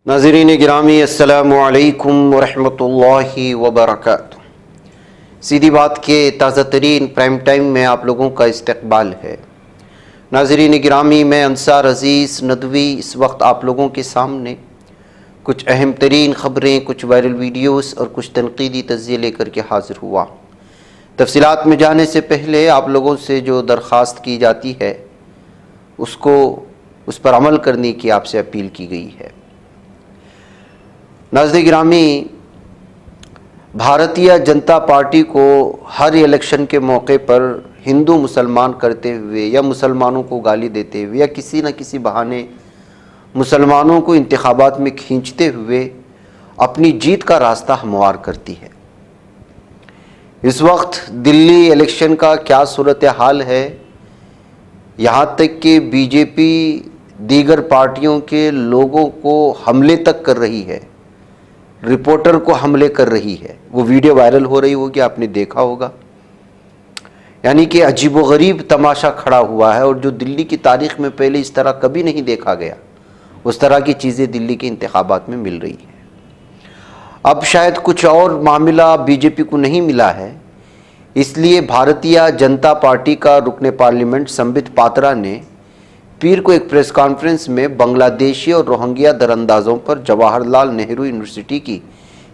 नाज़रीन गिरामी अस्सलामु अलैकुम वरहमतुल्लाहि वबरकातुहू। सीधी बात के ताज़ा तरीन प्राइम टाइम में आप लोगों का इस्तकबाल है। नाज़रीन गिरामी, मैं अंसार अज़ीज़ नदवी इस वक्त आप लोगों के सामने कुछ अहम तरीन ख़बरें, कुछ वायरल वीडियोस और कुछ तनक़ीदी तज़्ज़िये लेकर के हाज़िर हुआ। तफ़सीलात में जाने से पहले आप लोगों से जो दरख्वास्त की जाती है उस पर अमल करने की आपसे अपील की गई है। नाज़रीन गिरामी, भारतीय जनता पार्टी को हर इलेक्शन के मौके पर हिंदू मुसलमान करते हुए या मुसलमानों को गाली देते हुए या किसी न किसी बहाने मुसलमानों को इंतखाबात में खींचते हुए अपनी जीत का रास्ता हमवार करती है। इस वक्त दिल्ली इलेक्शन का क्या सूरत हाल है, यहाँ तक कि बीजेपी दीगर पार्टियों के लोगों को हमले तक कर रही है, रिपोर्टर को हमले कर रही है। वो वीडियो वायरल हो रही होगी, आपने देखा होगा। यानी कि अजीबोगरीब तमाशा खड़ा हुआ है और जो दिल्ली की तारीख़ में पहले इस तरह कभी नहीं देखा गया, उस तरह की चीज़ें दिल्ली के इंतखाबात में मिल रही हैं। अब शायद कुछ और मामला बीजेपी को नहीं मिला है, इसलिए भारतीय जनता पार्टी का रुकने पार्लियामेंट संबित पात्रा ने पीर को एक प्रेस कॉन्फ्रेंस में बांग्लादेशी और रोहिंग्या दरअंदाजों पर जवाहरलाल नेहरू यूनिवर्सिटी की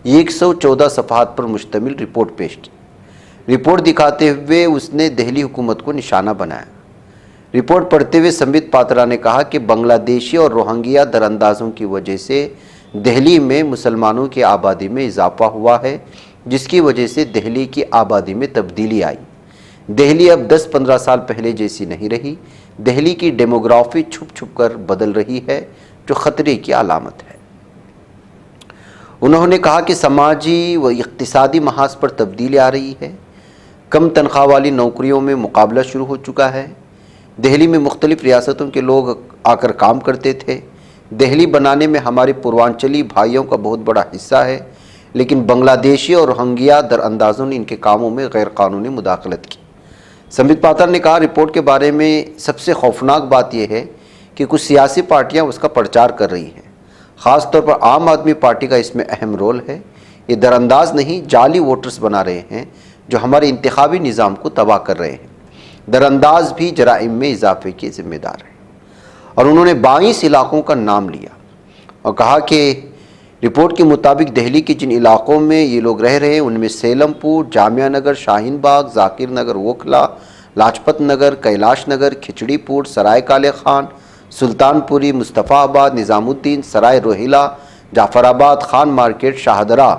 114 सफ़हात पर मुश्तमिल रिपोर्ट पेश की। रिपोर्ट दिखाते हुए उसने दिल्ली हुकूमत को निशाना बनाया। रिपोर्ट पढ़ते हुए संबित पात्रा ने कहा कि बांग्लादेशी और रोहिंग्या दरअंदाजों की वजह से दिल्ली में मुसलमानों की आबादी में इजाफा हुआ है, जिसकी वजह से दिल्ली की आबादी में तब्दीली आई। दिल्ली अब 10-15 साल पहले जैसी नहीं रही। दिल्ली की डेमोग्राफी छुप छुप कर बदल रही है, जो ख़तरे की अलामत है। उन्होंने कहा कि समाजी व इक़्तिसादी महाज पर तब्दीली आ रही है। कम तनख्वाह वाली नौकरियों में मुकाबला शुरू हो चुका है। दिल्ली में मुख्तलिफ़ रियासतों के लोग आकर काम करते थे। दिल्ली बनाने में हमारे पूर्वांचली भाइयों का बहुत बड़ा हिस्सा है, लेकिन बांग्लादेशी और रोहिंग्या दरअंदाजों ने इनके कामों में गैर कानूनी मुदाखलत की। संबित पात्रा ने कहा, रिपोर्ट के बारे में सबसे खौफनाक बात यह है कि कुछ सियासी पार्टियां उसका प्रचार कर रही हैं। ख़ास तौर पर आम आदमी पार्टी का इसमें अहम रोल है। ये दरअंदाज नहीं, जाली वोटर्स बना रहे हैं जो हमारे इंतखाबी निज़ाम को तबाह कर रहे हैं। दरअंदाज भी जराइम में इजाफे के ज़िम्मेदार हैं। और उन्होंने 22 इलाक़ों का नाम लिया और कहा कि रिपोर्ट के मुताबिक दिल्ली के जिन इलाक़ों में ये लोग रह रहे हैं उनमें सेलमपुर, जामिया नगर, शाहीन बाग, जाकिर नगर, वोखला, लाजपत नगर, कैलाश नगर, खिचड़ीपुर, सराय काले खान, सुल्तानपुरी, मुस्तफ़ाबाद, निज़ामुद्दीन, सराय रोहिला, जाफ़राबाद, खान मार्केट, शाहदरा,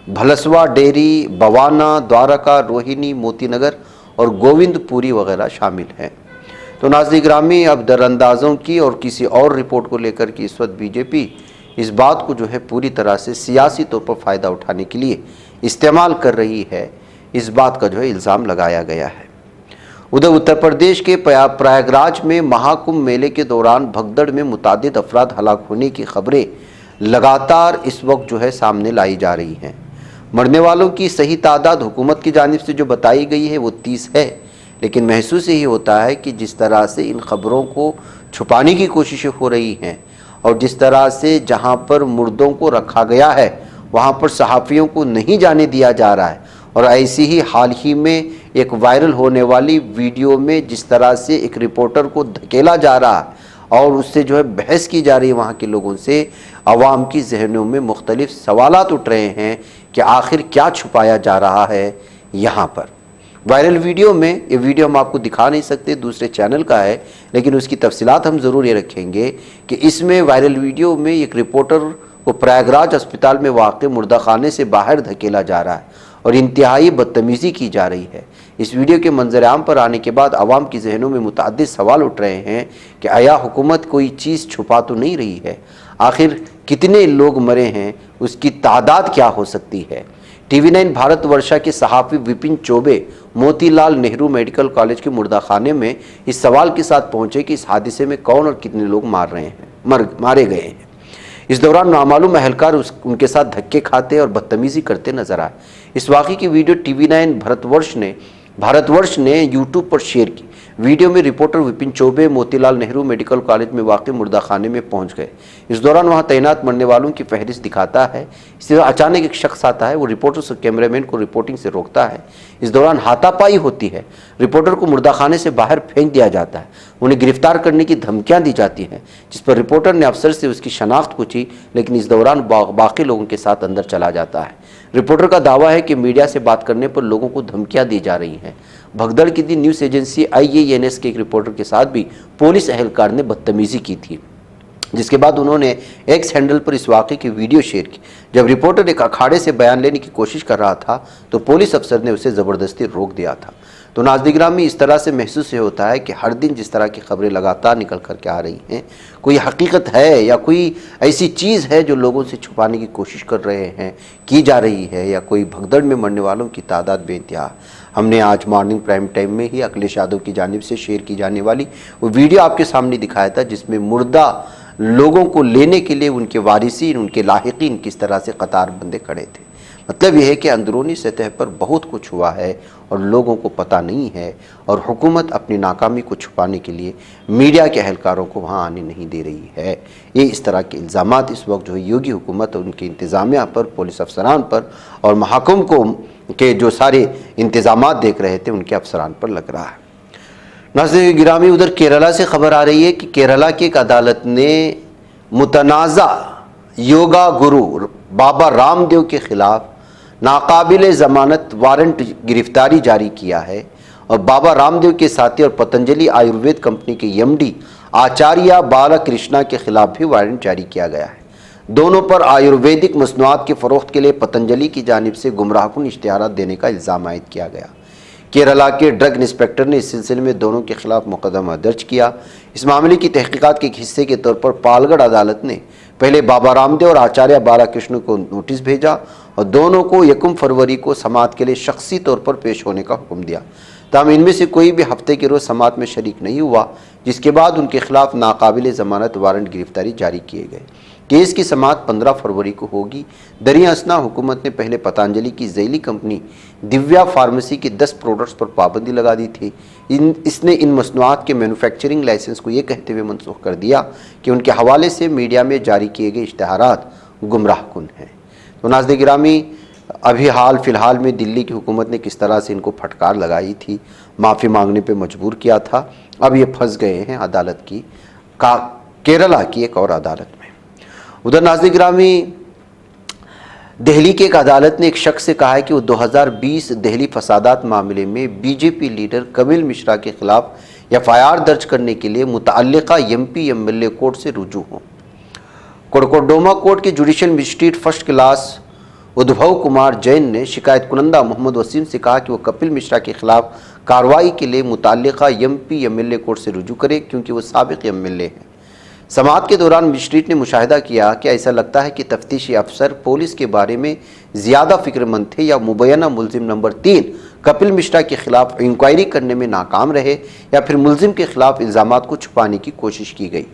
भलसवा डेरी, बवाना, द्वारका, रोहिणी, मोती नगर और गोविंदपुरी वगैरह शामिल हैं। तो नाज़रीन गिरामी, अब दरअंदाज़ों की और किसी और रिपोर्ट को लेकर के इस वक्त बीजेपी इस बात को जो है पूरी तरह से सियासी तौर पर फ़ायदा उठाने के लिए इस्तेमाल कर रही है। इस बात का जो है इल्ज़ाम लगाया गया है। उधर उत्तर प्रदेश के प्रयागराज में महाकुंभ मेले के दौरान भगदड़ में मुतादिद अफराद हलाक होने की खबरें लगातार इस वक्त जो है सामने लाई जा रही हैं। मरने वालों की सही तादाद हुकूमत की जानिब से जो बताई गई है वो 30 है, लेकिन महसूस यही होता है कि जिस तरह से इन खबरों को छुपाने की कोशिशें हो रही हैं और जिस तरह से जहां पर मुर्दों को रखा गया है वहां पर सहाफ़ियों को नहीं जाने दिया जा रहा है। और ऐसी ही हाल ही में एक वायरल होने वाली वीडियो में जिस तरह से एक रिपोर्टर को धकेला जा रहा है और उससे जो है बहस की जा रही है वहाँ के लोगों से, अवाम की जहनों में मुख्तलिफ सवालात उठ रहे हैं कि आखिर क्या छुपाया जा रहा है यहाँ पर। वायरल वीडियो में, ये वीडियो हम आपको दिखा नहीं सकते, दूसरे चैनल का है, लेकिन उसकी तफसीलात हम ज़रूर ये रखेंगे कि इसमें वायरल वीडियो में एक रिपोर्टर को प्रयागराज अस्पताल में वाक़ मुर्दा खाने से बाहर धकेला जा रहा है और इंतहाई बदतमीज़ी की जा रही है। इस वीडियो के मंजर आम पर आने के बाद आवाम की जहनों में मुतअद्दिद सवाल उठ रहे हैं कि आया हुकूमत कोई चीज़ छुपा तो नहीं रही है? आखिर कितने लोग मरे हैं, उसकी तादाद क्या हो सकती है? TV9 भारतवर्षा के सहाफ़ी विपिन चौबे मोतीलाल नेहरू मेडिकल कॉलेज के मुर्दाखाने में इस सवाल के साथ पहुंचे कि इस हादसे में कौन और कितने लोग मारे गए हैं। इस दौरान नामालूम अहलकार उनके साथ धक्के खाते और बदतमीज़ी करते नजर आए। इस वाक़े की वीडियो TV9 भारतवर्ष ने यूट्यूब पर शेयर की। वीडियो में reporter Vipin Choubey Motilal Nehru medical college में वाक़ मुर्दा खाने में पहुंच गए। इस दौरान वहां तैनात मरने वालों की फहरिस्त दिखाता है। इससे अचानक एक शख्स आता है, वो रिपोर्टर और कैमरामैन को रिपोर्टिंग से रोकता है। इस दौरान हाथापाई होती है। रिपोर्टर को मुर्दा खाने से बाहर फेंक दिया जाता है। उन्हें गिरफ्तार करने की धमकियां दी जाती हैं, जिस पर रिपोर्टर ने अफसर से उसकी शनाख्त पूछी, लेकिन इस दौरान बाकी लोगों के साथ अंदर चला जाता है। रिपोर्टर का दावा है कि मीडिया से बात करने पर लोगों को धमकियां दी जा रही हैं। भगदड़ के दिन न्यूज़ एजेंसी IANS के एक रिपोर्टर के साथ भी पुलिस एहलकार ने बदतमीजी की थी, जिसके बाद उन्होंने एक्स हैंडल पर इस वाक़े की वीडियो शेयर की। जब रिपोर्टर एक अखाड़े से बयान लेने की कोशिश कर रहा था तो पुलिस अफसर ने उसे ज़बरदस्ती रोक दिया था। तो नाज़रीन गिरामी, इस तरह से महसूस ये होता है कि हर दिन जिस तरह की खबरें लगातार निकल कर के आ रही हैं, कोई हकीकत है या कोई ऐसी चीज़ है जो लोगों से छुपाने की कोशिश कर रहे हैं, की जा रही है, या कोई भगदड़ में मरने वालों की तादाद बेइंतहा। हमने आज मॉर्निंग प्राइम टाइम में ही अखिलेश यादव की जानिब से शेयर की जाने वाली वो वीडियो आपके सामने दिखाया था, जिसमें मुर्दा लोगों को लेने के लिए उनके वारिसीन, उनके लाहिकीन किस तरह से कतार बंदे खड़े थे। मतलब यह है कि अंदरूनी सतह पर बहुत कुछ हुआ है और लोगों को पता नहीं है, और हुकूमत अपनी नाकामी को छुपाने के लिए मीडिया के अहलकारों को वहाँ आने नहीं दे रही है। ये इस तरह के इल्ज़ामात इस वक्त जो है योगी हुकूमत और उनके इंतज़ामिया पर, पुलिस अफसरान पर और महकम को के जो सारे इंतज़ामात देख रहे थे उनके अफसरान पर लग रहा है। नाज़रीन गिरामी, उधर केरला से खबर आ रही है कि केरला की एक अदालत ने मुतनाज़ा योगा गुरु बाबा रामदेव के खिलाफ नाकाबिल ज़मानत वारंट गिरफ्तारी जारी किया है, और बाबा रामदेव के साथी और पतंजलि आयुर्वेद कंपनी के MD आचार्य बालाकृष्णा के खिलाफ भी वारंट जारी किया गया है। दोनों पर आयुर्वेदिक मसनूआत के फ़रोख्त के लिए पतंजलि की जानिब से गुमराहकुन इश्तिहारात देने का इल्ज़ाम आयद किया गया। केरला के ड्रग इंस्पेक्टर ने इस सिलसिले में दोनों के खिलाफ मुकदमा दर्ज किया। इस मामले की तहकीकात के एक हिस्से के तौर पर पालगढ़ अदालत ने पहले बाबा रामदेव और आचार्य बालाकृष्ण को नोटिस भेजा और दोनों को 1 फरवरी को समाअत के लिए शख्सी तौर पर पेश होने का हुक्म दिया। ताहम इनमें से कोई भी हफ्ते के रोज़ समाअत में शरीक नहीं हुआ, जिसके बाद उनके खिलाफ नाकाबिल ज़मानत वारंट गिरफ्तारी जारी किए गए। केस की समाअत 15 फरवरी को होगी। दरिया असना हुकूमत ने पहले पतंजलि की ज़ैली कंपनी दिव्या फार्मेसी की 10 प्रोडक्ट्स पर पाबंदी लगा दी थी। इसने इन मसनूआत के मैन्युफैक्चरिंग लाइसेंस को ये कहते हुए मनसूख कर दिया कि उनके हवाले से मीडिया में जारी किए गए इश्तिहारात गुमराहकुन हैं। तो नाज़रीन गिरामी, अभी हाल फ़िलहाल में दिल्ली की हुकूमत ने किस तरह से इनको फटकार लगाई थी, माफ़ी मांगने पे मजबूर किया था, अब ये फंस गए हैं अदालत की केरला की एक और अदालत में। उधर नाज़रीन गिरामी, दिल्ली की एक अदालत ने एक शख्स से कहा है कि वो 2020 दिल्ली फसादात मामले में बीजेपी लीडर कपिल मिश्रा के खिलाफ FIR दर्ज करने के लिए मुतअल्लिका MP MLA कोर्ट से रुजू हों। कोडकोडोमा कोर्ट के judicial magistrate first class Uddhav Kumar Jain ने शिकायत कुनंदा मोहम्मद वसीम से कहा कि वो कपिल मिश्रा के खिलाफ कार्रवाई के लिए मुतअल्लिका MP MLA कोर्ट से रुजू करे, क्योंकि वो साबिक MLA हैं। समाअत के दौरान मजिस्ट्रेट ने मुशाहिदा किया कि ऐसा लगता है कि तफ्तीशी अफसर पुलिस के बारे में ज़्यादा फिक्रमंद थे, या मुबैना मुलजिम नंबर 3 कपिल मिश्रा के खिलाफ इंक्वायरी करने में नाकाम रहे, या फिर मुलजिम के खिलाफ इल्ज़ामात को छुपाने की कोशिश की गई।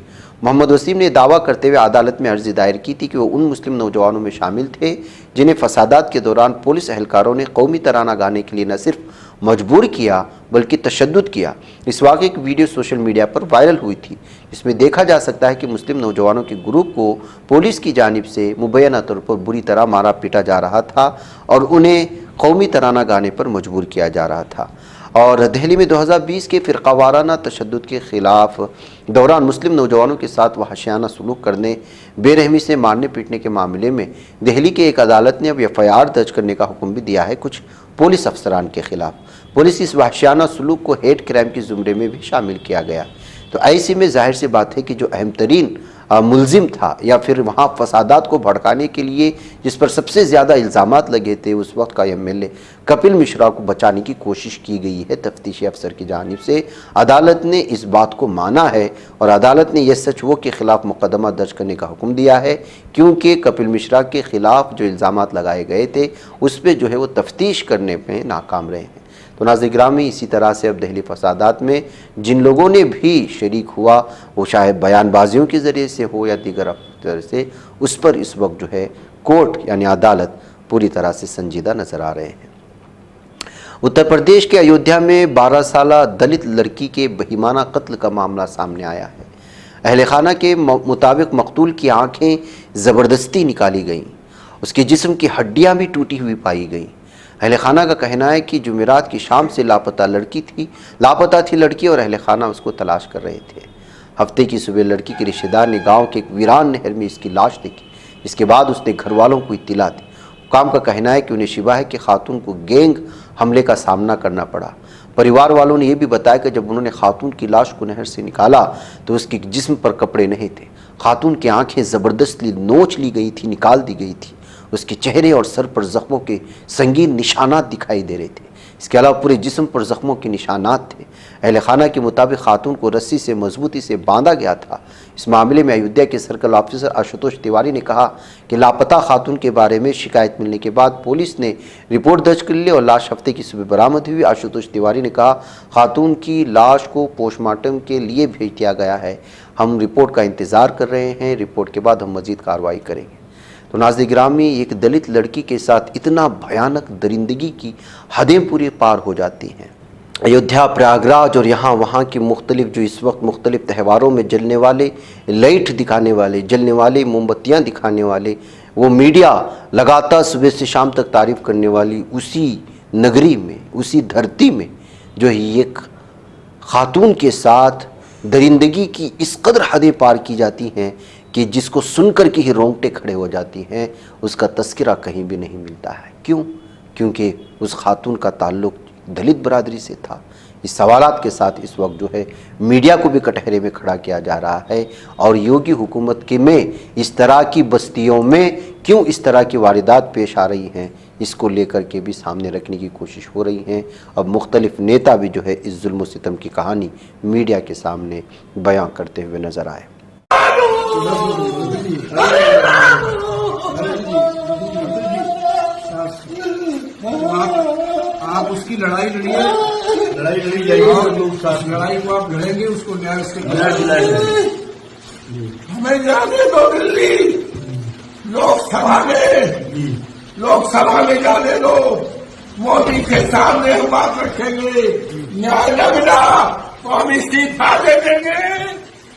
मोहम्मद वसीम ने दावा करते हुए अदालत में अर्जी दायर की थी कि वो उन मुस्लिम नौजवानों में शामिल थे जिन्हें फसादात के दौरान पुलिस एहलकारों ने कौमी तराना गाने के लिए न सिर्फ मजबूर किया बल्कि तशद्दुद किया। इस वाक़े की वीडियो सोशल मीडिया पर वायरल हुई थी, जिसमें देखा जा सकता है कि मुस्लिम नौजवानों के ग्रुप को पुलिस की जानिब से मुबैना तौर पर बुरी तरह मारा पीटा जा रहा था और उन्हें कौमी तराना गाने पर मजबूर किया जा रहा था। और दिल्ली में 2020 के फ़िरक़ावाराना तशद्दुद के ख़िलाफ़ दौरान मुस्लिम नौजवानों के साथ वहशियाना सलूक करने, बेरहमी से मारने पीटने के मामले में दिल्ली की एक अदालत ने अब FIR दर्ज करने का हुक्म भी दिया है कुछ पुलिस अफसरान के खिलाफ। पुलिस इस वहशियाना सलूक को हेट क्राइम के ज़ुमरे में भी शामिल किया गया। तो ऐसे में जाहिर सी बात है कि जो अहम तरीन मुलजिम था, या फिर वहाँ फसादात को भड़काने के लिए जिस पर सबसे ज़्यादा इल्ज़ामात लगे थे, उस वक्त का MLA कपिल मिश्रा को बचाने की कोशिश की गई है तफ्तीशी अफसर की जानिब से। अदालत ने इस बात को माना है और अदालत ने यह सच वो के ख़िलाफ़ मुकदमा दर्ज करने का हुक्म दिया है, क्योंकि कपिल मिश्रा के ख़िलाफ़ जो इल्ज़ामात लगाए गए थे उस पर जो है वो तफ्तीश करने में नाकाम रहे हैं। तो नाज़रीन गिरामी, इसी तरह से अब दिल्ली फसादात में जिन लोगों ने भी शरीक हुआ, वो चाहे बयानबाजियों के ज़रिए से हो या दीगर तरह से, उस पर इस वक्त जो है कोर्ट यानी अदालत पूरी तरह से संजीदा नज़र आ रहे हैं। उत्तर प्रदेश के अयोध्या में 12 साला दलित लड़की के बहिमाना कत्ल का मामला सामने आया है। अहले खाना के मुताबिक मकतूल की आंखें ज़बरदस्ती निकाली गईं, उसके जिस्म की हड्डियां भी टूटी हुई पाई गईं। अहले खाना का कहना है कि जुमेरात की शाम से लापता थी लड़की और अहले खाना उसको तलाश कर रहे थे। हफ्ते की सुबह लड़की के रिश्तेदार ने गाँव के एक वीरान नहर में इसकी लाश देखी। इसके बाद उसने घर वालों को इत्तला दी। हुक्काम का कहना है कि उन्हें शिबा है कि खातून को गैंग हमले का सामना करना पड़ा। परिवार वालों ने यह भी बताया कि जब उन्होंने खातून की लाश को नहर से निकाला तो उसके जिस्म पर कपड़े नहीं थे। खातून की आंखें ज़बरदस्ती नोच ली गई थी, निकाल दी गई थी। उसके चेहरे और सर पर जख्मों के संगीन निशानात दिखाई दे रहे थे। इसके अलावा पूरे जिस्म पर जख्मों के निशानात थे। अहले खाना के मुताबिक खातून को रस्सी से मजबूती से बांधा गया था। इस मामले में अयोध्या के सर्कल ऑफिसर आशुतोष तिवारी ने कहा कि लापता खातून के बारे में शिकायत मिलने के बाद पुलिस ने रिपोर्ट दर्ज कर ली और लाश हफ्ते की सुबह बरामद हुई। आशुतोष तिवारी ने कहा, खातून की लाश को पोस्टमार्टम के लिए भेज दिया गया है। हम रिपोर्ट का इंतज़ार कर रहे हैं। रिपोर्ट के बाद हम मजीद कार्रवाई करेंगे। तो नाज़रीन गिरामी, एक दलित लड़की के साथ इतना भयानक दरिंदगी की हदें पूरी पार हो जाती हैं। अयोध्या, प्रयागराज और यहाँ वहाँ की मुख्तलिफ जो इस वक्त मुख्तलिफ त्योहारों में जलने वाले लाइट दिखाने वाले, जलने वाली मोमबत्तियाँ दिखाने वाले, वो मीडिया लगातार सुबह से शाम तक तारीफ़ करने वाली उसी नगरी में, उसी धरती में जो एक खातून के साथ दरिंदगी की इस कदर हदें पार की जाती हैं कि जिसको सुनकर के ही रोंगटे खड़े हो जाती हैं, उसका तस्करा कहीं भी नहीं मिलता है। क्यों? क्योंकि उस खातून का ताल्लुक़ दलित बरादरी से था। इस सवालात के साथ इस वक्त जो है मीडिया को भी कटहरे में खड़ा किया जा रहा है और योगी हुकूमत के में इस तरह की बस्तियों में क्यों इस तरह की वारदात पेश आ रही हैं, इसको लेकर के भी सामने रखने की कोशिश हो रही है। अब मुख्तलिफ नेता भी जो है इस जुल्म सितम की कहानी मीडिया के सामने बयां करते हुए नज़र आए। आप उसकी लड़ाई लड़ी जाएगी, लड़ाई को आप लड़ेंगे, उसको न्याय दिलाएंगे। हमें जाने दो दिल्ली, लोकसभा में जाने दो। मोदी के सामने हम बात रखेंगे, न्याय न मिला तो हम इस्तीफा दे देंगे,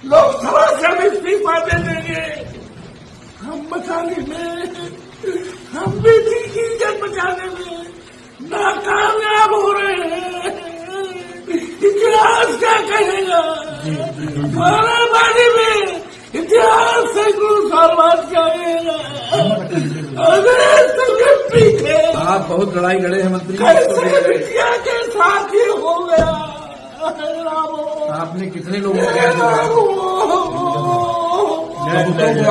लोकसभा से हम इस्तीफा दे देंगे। हम बचाने में, हम बेटी की इज्जत बचाने में नाकामयाब हो रहे हैं। इतिहास क्या कहेगा? हमारे बारे में इतिहास से गुरु साल बाद कहेगा। अरे तुझे पीछे आप बहुत लड़ाई लड़े हैं मंत्री, कैसे बिटिया के साथ ये हो गया? आपने कितने लोगों को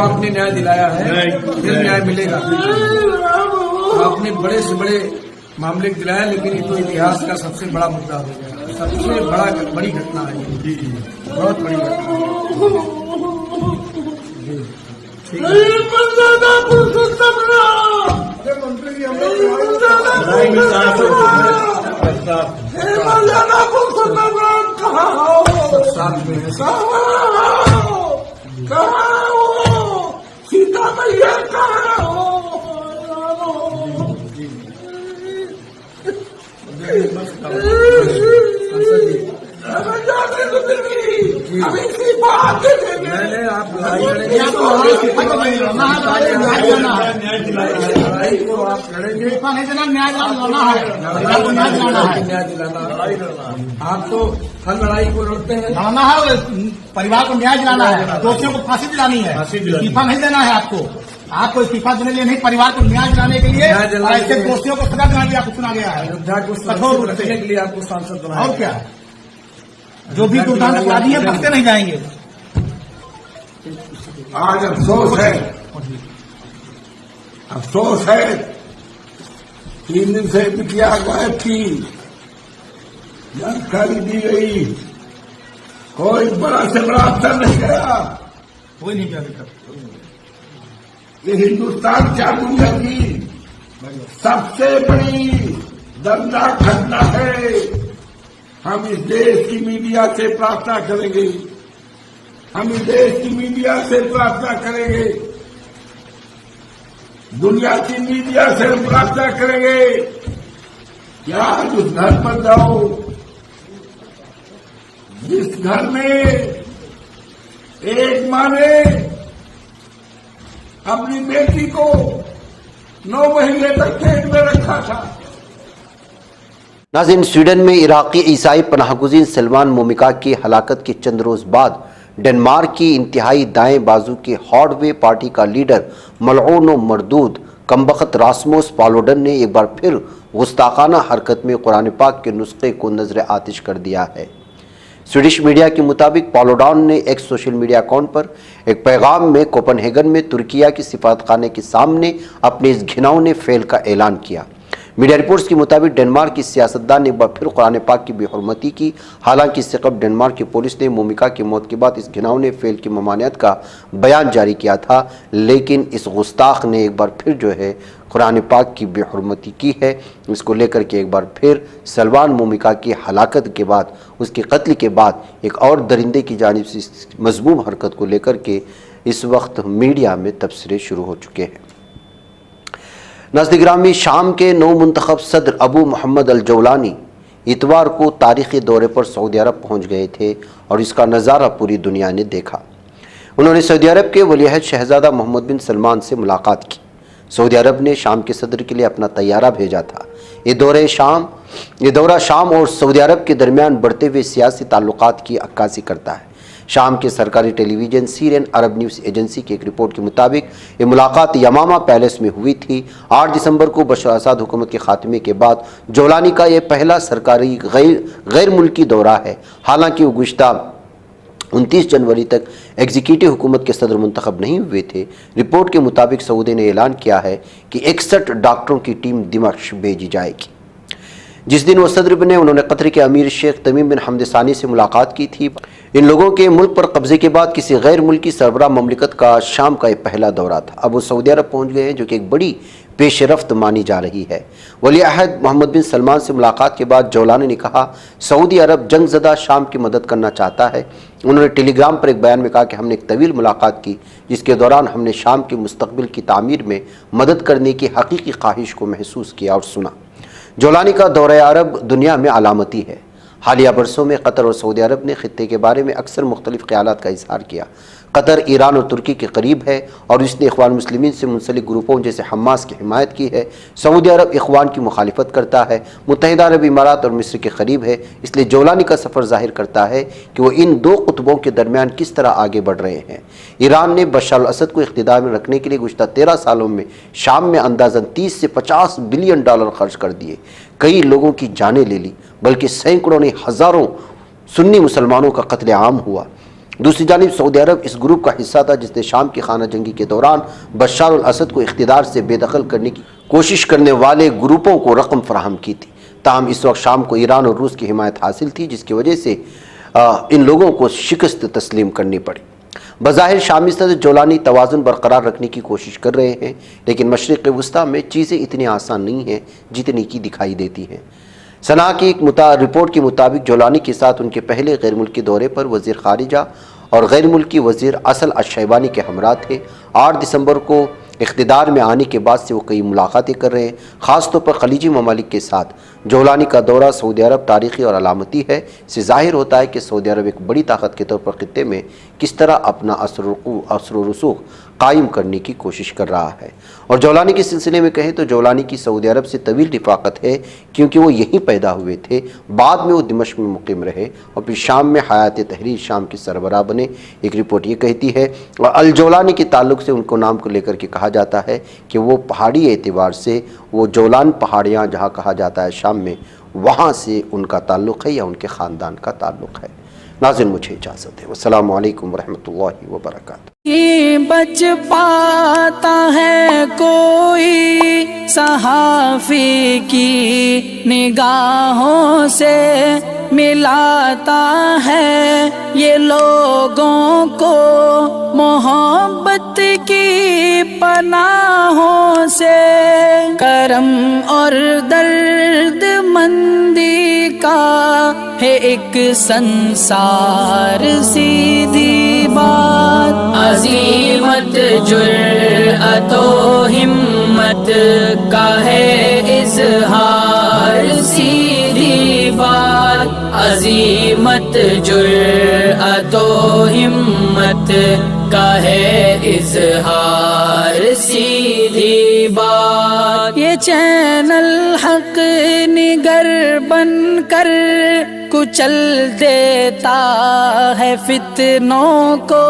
आपने न्याय दिलाया है, फिर न्याय मिलेगा। आपने बड़े से बड़े मामले दिलाया, लेकिन ये तो इतिहास का सबसे बड़ा मुद्दा हो गया, सबसे बड़ी घटना है, बहुत बड़ी घटना मंत्री जी। साथ में कहाँ हो? सीता मैया कहाँ हो? मैंने आप लड़ाई को आप लड़ेंगे, नहीं देना, न्याय दिलाना है। आप तो हर लड़ाई को लड़ते हैं, लड़ना है, परिवार को न्याय दिलाना है, दोषियों को फांसी दिलानी है, इस्तीफा नहीं देना है। आपको इस्तीफा देने के लिए नहीं, परिवार को न्याय दिलाने के लिए, ऐसे दोषियों को सजा दिलाने के लिए आपको चुना गया है। कठोर रखने के लिए आपको सांसद बनाया। और क्या, जो भी दुर्दांत अपराधी है बचते नहीं जाएंगे। आज अफसोस है 3 दिन से बिटिया गायब थी, जानकारी दी गई, कोई बड़ा से बड़ा अफसर नहीं गया, कोई नहीं गया अभी तक। ये हिंदुस्तान क्या दुनिया की सबसे बड़ी दर्दनाक घटना है। हम इस देश की मीडिया से प्रार्थना करेंगे, हम इस देश की मीडिया से प्रार्थना करेंगे, दुनिया की मीडिया से हम प्रार्थना करेंगे क्या आज उस घर पर जाओ जिस घर में एक मां ने अपनी बेटी को 9 महीने तक पेट में रखा था। नाज़रीन, स्वीडन में इराकी ईसाई पनाहगुज़ीन सलमान मोमिका की हलाकत के चंद रोज बाद डेनमार्क की इंतहाई दाएं बाजू के हॉडवे पार्टी का लीडर मलऊन व मरदूद कमबख्त रासमुस पालुडन ने एक बार फिर गुस्ताखाना हरकत में कुरान पाक के नुस्खे को नजर आतिश कर दिया है। स्वीडिश मीडिया के मुताबिक पालुडान ने एक सोशल मीडिया अकाउंट पर एक पैगाम में कोपनहेगन में तुर्किया की सिफारतखाने के सामने अपने इस घिनौने फेल का ऐलान किया। मीडिया रिपोर्ट्स के मुताबिक डेनमार्क की सियासतदान ने एक बार फिर कुरान पाक की बेहुरमती की। हालांकि इससे कबल डेनमार्क की पुलिस ने मोमिका की मौत के बाद इस घिनौने फेल की ममानियत का बयान जारी किया था, लेकिन इस गुस्ताख ने एक बार फिर जो है कुरान पाक की बेहुरमती की है। इसको लेकर के एक बार फिर सलमान मोमिका की हलाकत के बाद, उसके कत्ल के बाद एक और दरिंदे की जानिब से इस मज़मूम हरकत को लेकर के इस वक्त मीडिया में तबसरे शुरू हो चुके हैं। नज़दीक शाम के नौ मुंतखब सदर अबू मोहम्मद अल जौलानी इतवार को तारीख़ी दौरे पर सऊदी अरब पहुँच गए थे और इसका नज़ारा पूरी दुनिया ने देखा। उन्होंने सऊदी अरब के वलीअहद शहज़ादा मोहम्मद बिन सलमान से मुलाकात की। सऊदी अरब ने शाम के सदर के लिए अपना तैयारा भेजा था। ये दौरा शाम और सऊदी अरब के दरमियान बढ़ते हुए सियासी ताल्लुकात की अक्कासी करता है। शाम के सरकारी टेलीविज़न सीरियन अरब न्यूज़ एजेंसी की एक रिपोर्ट के मुताबिक ये मुलाकात यमामा पैलेस में हुई थी। 8 दिसंबर को बशर असद हुकूमत के खात्मे के बाद जौलानी का यह पहला सरकारी गैर मुल्की दौरा है। हालांकि वो गुज़िश्ता 29 जनवरी तक एग्जीक्यूटिव हुकूमत के सदर मुंतखब नहीं हुए थे। रिपोर्ट के मुताबिक सऊदी ने ऐलान किया है कि 61 डॉक्टरों की टीम दिमाश्क भेजी जाएगी। जिस दिन वो सदर बने, उन्होंने कतर के अमीर शेख तमीम बिन हमद सानी से मुलाकात की थी। इन लोगों के मुल्क पर कब्जे के बाद किसी गैर मुल्की सरबराह ममलिकत का शाम का एक पहला दौरा था। अब वो सऊदी अरब पहुँच गए हैं, जो कि एक बड़ी पेशरफ्त मानी जा रही है। वलीअहद मोहम्मद बिन सलमान से मुलाकात के बाद जौलानी ने कहा, सऊदी अरब जंगज़दा शाम की मदद करना चाहता है। उन्होंने टेलीग्राम पर एक बयान में कहा कि हमने एक तवील मुलाकात की, जिसके दौरान हमने शाम के मुस्तकबिल की तामीर में मदद करने की हकीकी ख्वाहिश को महसूस किया और सुना। जौलानी का दौरा अरब दुनिया में अलामती है। हालिया बरसों में कतर और सऊदी अरब ने खित्ते के बारे में अक्सर मुख्तलिफ ख्यालात का इजहार किया। कतर ईरान और तुर्की के करीब है और इसने इख्वान मुस्लिमीन से मुंसलिक ग्रुपों जैसे हमास की हिमायत की है। सऊदी अरब इख्वान की मुखालिफत करता है। मुत्तहिदा अरब इमारात और मिस्र के करीब है। इसलिए जौलानी का सफ़र जाहिर करता है कि वो इन दो कुतुबों के दरमियान किस तरह आगे बढ़ रहे हैं। ईरान ने बशर अल असद को इख्तिदार में रखने के लिए गुज़िश्ता 13 सालों में शाम में अंदाज़न 30 से 50 बिलियन डॉलर खर्च कर दिए। कई लोगों की जानें ले ली, बल्कि सैकड़ों ने हज़ारों सुन्नी मुसलमानों का कत्ले आम हुआ। दूसरी जानिब सऊदी अरब इस ग्रुप का हिस्सा था जिसने शाम की खाना जंगी के दौरान बशर अल असद को इख्तिदार से बेदखल करने की कोशिश करने वाले ग्रुपों को रकम फराहम की थी। ताहम इस वक्त शाम को ईरान और रूस की हिमायत हासिल थी, जिसकी वजह से इन लोगों को शिकस्त तस्लीम करनी पड़ी। बज़ाहिर शामी सदर जौलानी तवाज़ुन बरकरार रखने की कोशिश कर रहे हैं, लेकिन मशरिक़ वस्ता में चीज़ें इतनी आसान नहीं हैं जितनी की दिखाई देती हैं। सना की एक रिपोर्ट के मुताबिक जौलानी के साथ उनके पहले गैर मुल्की दौरे पर वज़ीर ख़ारिजा और गैर मुल्की वज़ीर असल अश-शैबानी के हमरा थे। 8 दिसंबर को इख्तिदार में आने के बाद से वो कई मुलाकातें कर रहे हैं, ख़ासतौर पर खलीजी ममालिक के साथ। जौलानी का दौरा सऊदी अरब तारीख़ी और अलामती है। इससे ज़ाहिर होता है कि सऊदी अरब एक बड़ी ताकत के तौर पर खित्ते में किस तरह अपना असर व रसूख कायम करने की कोशिश कर रहा है। और जौलानी के सिलसिले में कहें तो जौलानी की सऊदी अरब से तवील रिफ़ाक़त है, क्योंकि वो यहीं पैदा हुए थे। बाद में वो दिमश्क में मुक़ीम रहे और फिर शाम में हयात तहरीर शाम के सरबराह बने। एक रिपोर्ट ये कहती है, और अल जौलानी के ताल्लुक़ से उनको नाम को लेकर के कहा जाता है कि वो पहाड़ी एतबार से वो जौलान पहाड़ियाँ जहाँ कहा जाता है शाम में, वहाँ से उनका ताल्लुक़ है या उनके ख़ानदान का ताल्लुक़ है। नाज़रीन, मुझे इजाज़त है। वस्सलामु अलैकुम वरहमतुल्लाहि वबरकातुहू। बच पाता है कोई सहाफ़ी की निगाहों से, मिलाता है ये लोगों को मोहब्बत की पनाहों से। करम और दर्द मंदी का है एक संसार, सीधी बात। अज़ीमत जुर्अतो हिम्मत का है इज़हार। अजीमत जुर्अतो हिम्मत का है इज़हार सीधी बात। ये चैनल हक निगर बनकर कुचल देता है फितनों को।